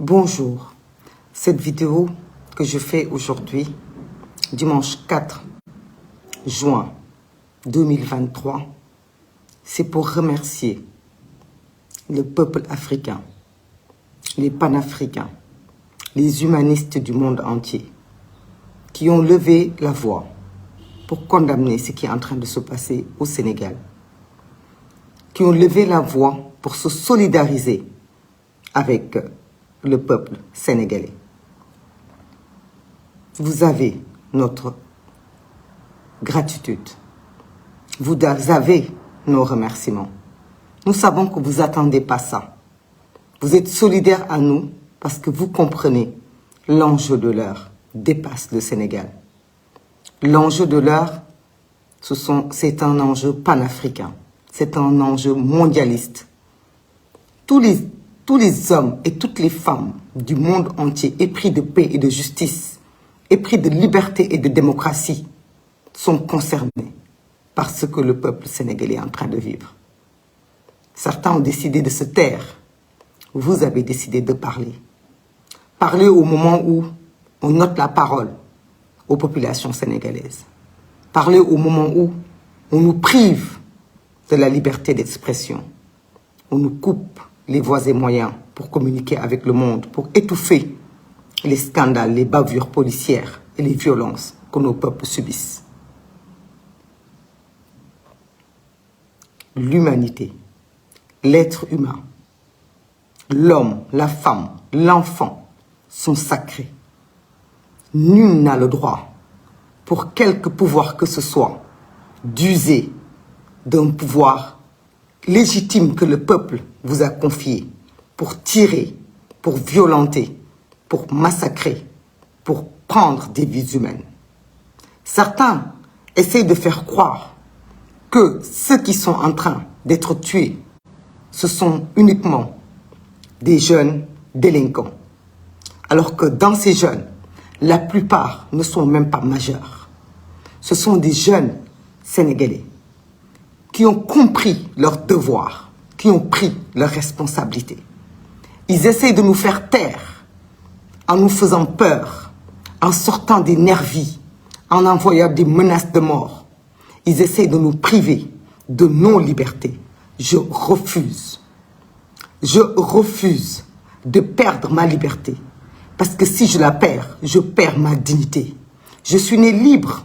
Bonjour, cette vidéo que je fais aujourd'hui, dimanche 4 juin 2023, c'est pour remercier le peuple africain, les panafricains, les humanistes du monde entier qui ont levé la voix pour condamner ce qui est en train de se passer au Sénégal, qui ont levé la voix pour se solidariser avec le peuple sénégalais. Vous avez notre gratitude. Vous avez nos remerciements. Nous savons que vous n'attendez pas ça. Vous êtes solidaires à nous parce que vous comprenez l'enjeu de l'heure dépasse le Sénégal. L'enjeu de l'heure, c'est un enjeu panafricain. C'est un enjeu mondialiste. Tous les hommes et toutes les femmes du monde entier, épris de paix et de justice, épris de liberté et de démocratie, sont concernés par ce que le peuple sénégalais est en train de vivre. Certains ont décidé de se taire. Vous avez décidé de parler. Parler au moment où on note la parole aux populations sénégalaises. Parler au moment où on nous prive de la liberté d'expression. On nous coupe les voies et moyens pour communiquer avec le monde, pour étouffer les scandales, les bavures policières et les violences que nos peuples subissent. L'humanité, l'être humain, l'homme, la femme, l'enfant sont sacrés. Nul n'a le droit, pour quelque pouvoir que ce soit, d'user d'un pouvoir légitime que le peuple vous a confié pour tirer, pour violenter, pour massacrer, pour prendre des vies humaines. Certains essayent de faire croire que ceux qui sont en train d'être tués, ce sont uniquement des jeunes délinquants. Alors que dans ces jeunes, la plupart ne sont même pas majeurs. Ce sont des jeunes Sénégalais qui ont compris leur devoir, qui ont pris leurs responsabilités. Ils essayent de nous faire taire en nous faisant peur, en sortant des nervis, en envoyant des menaces de mort. Ils essayent de nous priver de nos libertés. Je refuse. Je refuse de perdre ma liberté. Parce que si je la perds, je perds ma dignité. Je suis né libre,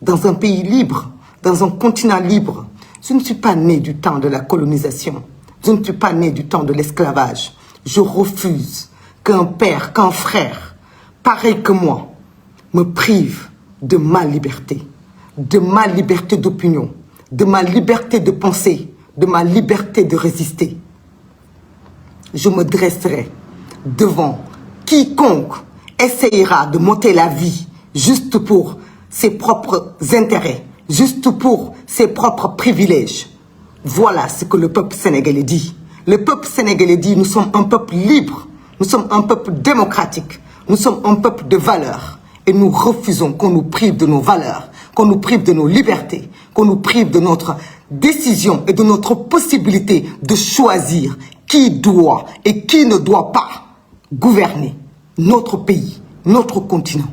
dans un pays libre, dans un continent libre. Je ne suis pas né du temps de la colonisation. Je ne suis pas né du temps de l'esclavage. Je refuse qu'un père, qu'un frère, pareil que moi, me prive de ma liberté d'opinion, de ma liberté de penser, de ma liberté de résister. Je me dresserai devant quiconque essayera de m'ôter la vie juste pour ses propres intérêts, juste pour ses propres privilèges. Voilà ce que le peuple sénégalais dit. Le peuple sénégalais dit, nous sommes un peuple libre, nous sommes un peuple démocratique, nous sommes un peuple de valeurs. Et nous refusons qu'on nous prive de nos valeurs, qu'on nous prive de nos libertés, qu'on nous prive de notre décision et de notre possibilité de choisir qui doit et qui ne doit pas gouverner notre pays, notre continent.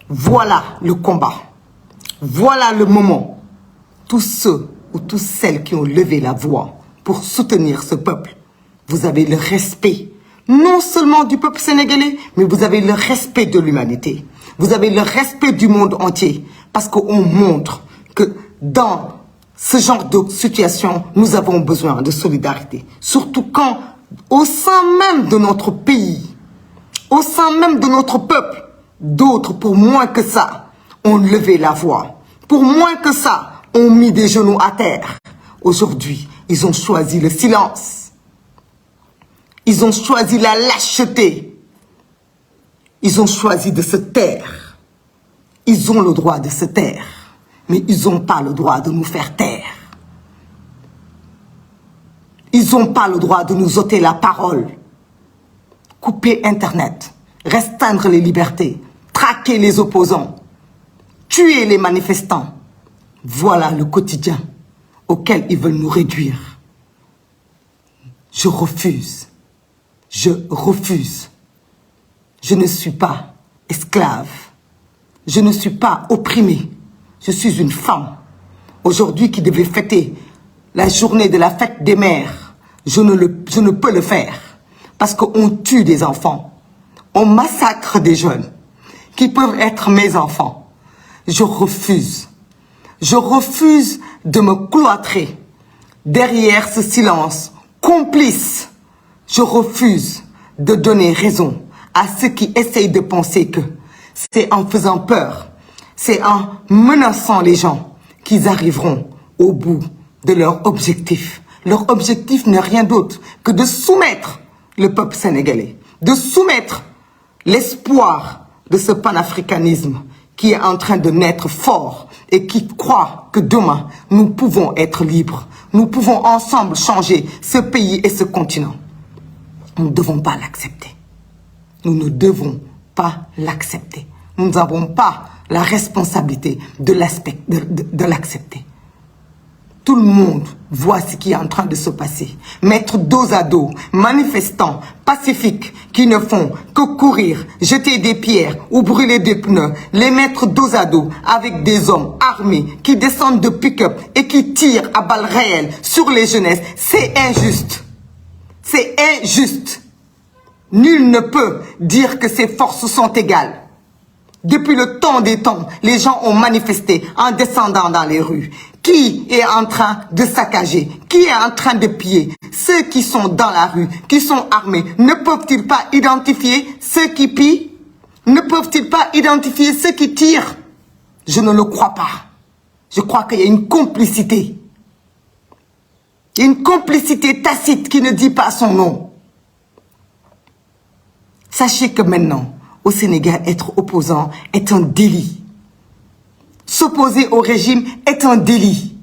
Voilà le combat. Voilà le moment. Tous ceux ou toutes celles qui ont levé la voix pour soutenir ce peuple, vous avez le respect, non seulement du peuple sénégalais, mais vous avez le respect de l'humanité. Vous avez le respect du monde entier. Parce qu'on montre que dans ce genre de situation, nous avons besoin de solidarité. Surtout quand, au sein même de notre pays, au sein même de notre peuple, d'autres, pour moins que ça, ont levé la voix. Pour moins que ça, ont mis des genoux à terre. Aujourd'hui, ils ont choisi le silence. Ils ont choisi la lâcheté. Ils ont choisi de se taire. Ils ont le droit de se taire. Mais ils n'ont pas le droit de nous faire taire. Ils n'ont pas le droit de nous ôter la parole. Couper Internet. Restreindre les libertés. Traquer les opposants. Tuer les manifestants. Voilà le quotidien auquel ils veulent nous réduire. Je refuse. Je refuse. Je ne suis pas esclave. Je ne suis pas opprimée. Je suis une femme. Aujourd'hui qui devait fêter la journée de la fête des mères, je ne peux le faire. Parce qu'on tue des enfants. On massacre des jeunes qui peuvent être mes enfants. Je refuse. Je refuse de me cloîtrer derrière ce silence complice. Je refuse de donner raison à ceux qui essayent de penser que c'est en faisant peur, c'est en menaçant les gens qu'ils arriveront au bout de leur objectif. Leur objectif n'est rien d'autre que de soumettre le peuple sénégalais, de soumettre l'espoir de ce panafricanisme qui est en train de naître fort et qui croit que demain, nous pouvons être libres. Nous pouvons ensemble changer ce pays et ce continent. Nous ne devons pas l'accepter. Nous ne devons pas l'accepter. Nous n'avons pas la responsabilité de l'accepter. Tout le monde voit ce qui est en train de se passer. Mettre dos à dos, manifestants, pacifiques, qui ne font que courir, jeter des pierres ou brûler des pneus, les mettre dos à dos avec des hommes armés qui descendent de pick-up et qui tirent à balles réelles sur les jeunesses, c'est injuste. C'est injuste. Nul ne peut dire que ces forces sont égales. Depuis le temps des temps, les gens ont manifesté en descendant dans les rues. Qui est en train de saccager? Qui est en train de piller? Ceux qui sont dans la rue, qui sont armés, ne peuvent-ils pas identifier ceux qui pillent? Ne peuvent-ils pas identifier ceux qui tirent? Je ne le crois pas. Je crois qu'il y a une complicité. Il y a une complicité tacite qui ne dit pas son nom. Sachez que maintenant, au Sénégal, être opposant est un délit. S'opposer au régime est un délit.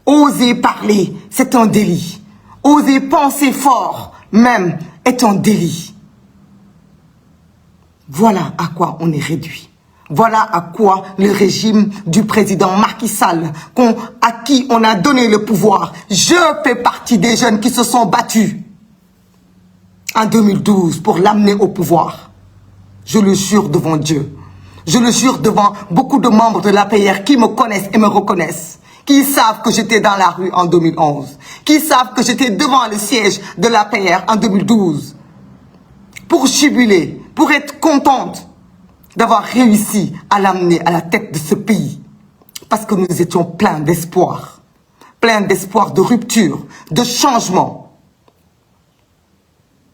Oser parler, c'est un délit. Oser penser fort, même, est un délit. Voilà à quoi on est réduit. Voilà à quoi le régime du président Macky Sall, à qui on a donné le pouvoir. Je fais partie des jeunes qui se sont battus en 2012 pour l'amener au pouvoir. Je le jure devant Dieu. Je le jure devant beaucoup de membres de l'APR qui me connaissent et me reconnaissent, qui savent que j'étais dans la rue en 2011, qui savent que j'étais devant le siège de l'APR en 2012, pour jubiler, pour être contente d'avoir réussi à l'amener à la tête de ce pays, parce que nous étions pleins d'espoir de rupture, de changement.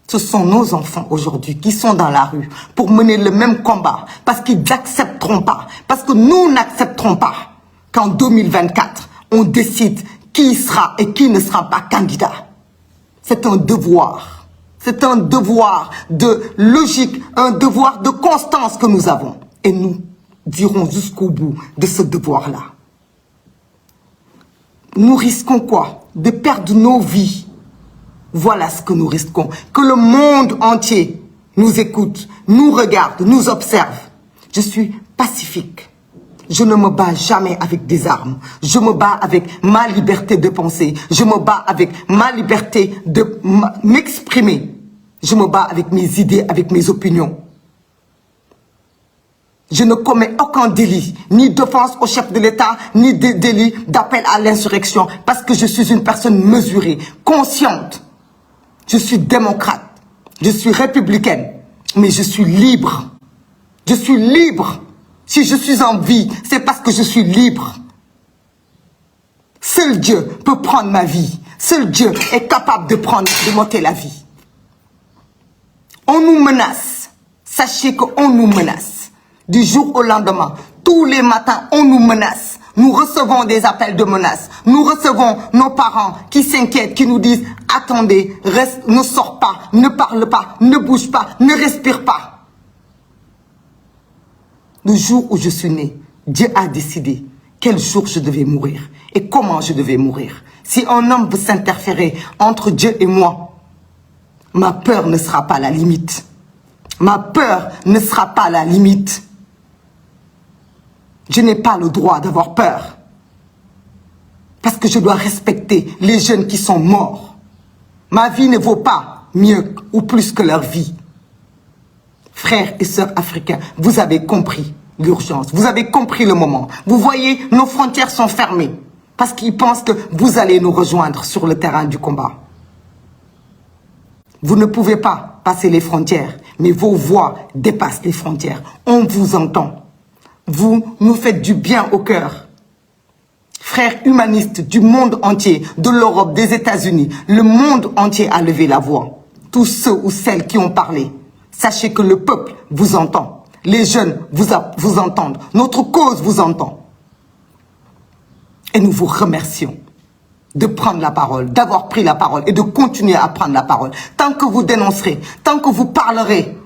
Ce sont nos enfants aujourd'hui qui sont dans la rue pour mener le même combat parce qu'ils n'accepteront pas, parce que nous n'accepterons pas qu'en 2024, on décide qui sera et qui ne sera pas candidat. C'est un devoir. C'est un devoir de logique, un devoir de constance que nous avons. Et nous irons jusqu'au bout de ce devoir-là. Nous risquons quoi? De perdre nos vies. Voilà ce que nous risquons. Que le monde entier nous écoute, nous regarde, nous observe. Je suis pacifique. Je ne me bats jamais avec des armes. Je me bats avec ma liberté de penser. Je me bats avec ma liberté de m'exprimer. Je me bats avec mes idées, avec mes opinions. Je ne commets aucun délit, ni d'offense au chef de l'État, ni de délit d'appel à l'insurrection, parce que je suis une personne mesurée, consciente. Je suis démocrate, je suis républicaine, mais je suis libre. Je suis libre. Si je suis en vie, c'est parce que je suis libre. Seul Dieu peut prendre ma vie. Seul Dieu est capable de m'ôter la vie. On nous menace. Sachez qu'on nous menace. Du jour au lendemain, tous les matins, on nous menace. Nous recevons des appels de menaces. Nous recevons nos parents qui s'inquiètent, qui nous disent « Attendez, reste, ne sors pas, ne parle pas, ne bouge pas, ne respire pas. » Le jour où je suis née, Dieu a décidé quel jour je devais mourir et comment je devais mourir. Si un homme veut s'interférer entre Dieu et moi, ma peur ne sera pas la limite. Ma peur ne sera pas la limite. Je n'ai pas le droit d'avoir peur. Parce que je dois respecter les jeunes qui sont morts. Ma vie ne vaut pas mieux ou plus que leur vie. Frères et sœurs africains, vous avez compris l'urgence, vous avez compris le moment. Vous voyez, nos frontières sont fermées parce qu'ils pensent que vous allez nous rejoindre sur le terrain du combat. Vous ne pouvez pas passer les frontières, mais vos voix dépassent les frontières. On vous entend. Vous nous faites du bien au cœur. Frères humanistes du monde entier, de l'Europe, des États-Unis, le monde entier a levé la voix. Tous ceux ou celles qui ont parlé, sachez que le peuple vous entend. Les jeunes vous entendent. Notre cause vous entend. Et nous vous remercions de prendre la parole, d'avoir pris la parole et de continuer à prendre la parole. Tant que vous dénoncerez, tant que vous parlerez,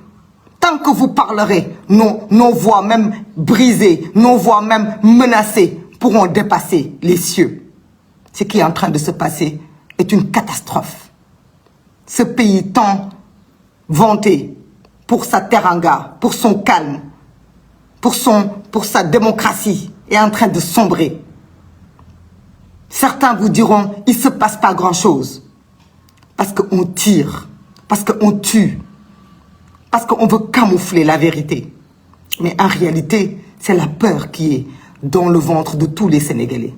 nos voix même brisées, nos voix même menacées pourront dépasser les cieux. Ce qui est en train de se passer est une catastrophe. Ce pays tant vanté pour sa teranga, pour son calme, pour sa démocratie est en train de sombrer. Certains vous diront, il ne se passe pas grand-chose. Parce qu'on tire, parce qu'on tue, parce qu'on veut camoufler la vérité. Mais en réalité, c'est la peur qui est dans le ventre de tous les Sénégalais.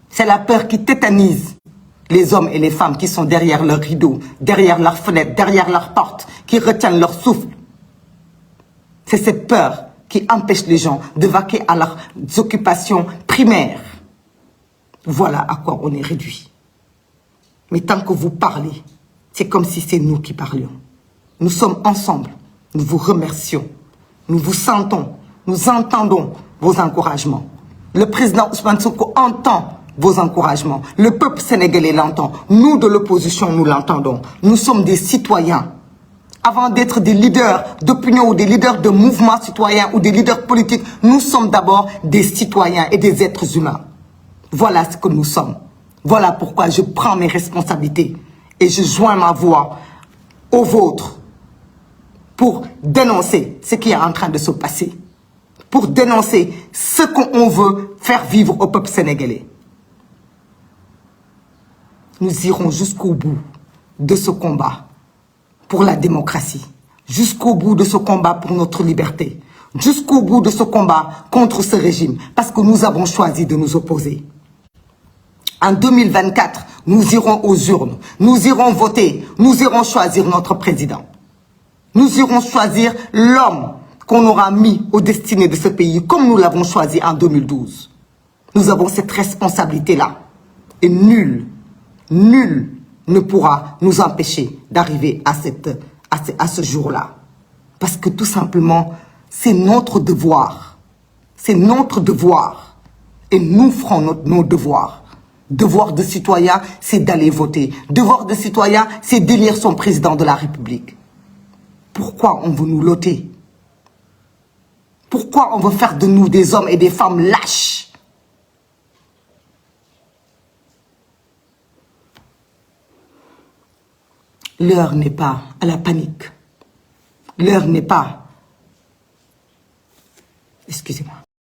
C'est la peur qui tétanise les hommes et les femmes qui sont derrière leurs rideaux, derrière leurs fenêtres, derrière leurs portes, qui retiennent leur souffle. C'est cette peur qui empêche les gens de vaquer à leurs occupations primaires. Voilà à quoi on est réduit. Mais tant que vous parlez, c'est comme si c'est nous qui parlions. Nous sommes ensemble. Nous vous remercions. Nous vous sentons. Nous entendons vos encouragements. Le président Ousmane Sonko entend vos encouragements. Le peuple sénégalais l'entend. Nous, de l'opposition, nous l'entendons. Nous sommes des citoyens. Avant d'être des leaders d'opinion ou des leaders de mouvements citoyens ou des leaders politiques, nous sommes d'abord des citoyens et des êtres humains. Voilà ce que nous sommes. Voilà pourquoi je prends mes responsabilités et je joins ma voix aux vôtres pour dénoncer ce qui est en train de se passer, pour dénoncer ce qu'on veut faire vivre au peuple sénégalais. Nous irons jusqu'au bout de ce combat pour la démocratie, jusqu'au bout de ce combat pour notre liberté, jusqu'au bout de ce combat contre ce régime, parce que nous avons choisi de nous opposer. En 2024, nous irons aux urnes, nous irons voter, nous irons choisir notre président. Nous irons choisir l'homme qu'on aura mis aux destinées de ce pays, comme nous l'avons choisi en 2012. Nous avons cette responsabilité-là. Et nul ne pourra nous empêcher d'arriver à ce jour-là. Parce que tout simplement, c'est notre devoir. C'est notre devoir. Et nous ferons nos devoirs. Devoir de citoyen, c'est d'aller voter. Devoir de citoyen, c'est d'élire son président de la République. Pourquoi on veut nous loter? Pourquoi on veut faire de nous des hommes et des femmes lâches? L'heure n'est pas à la panique. L'heure n'est pas... Excusez-moi.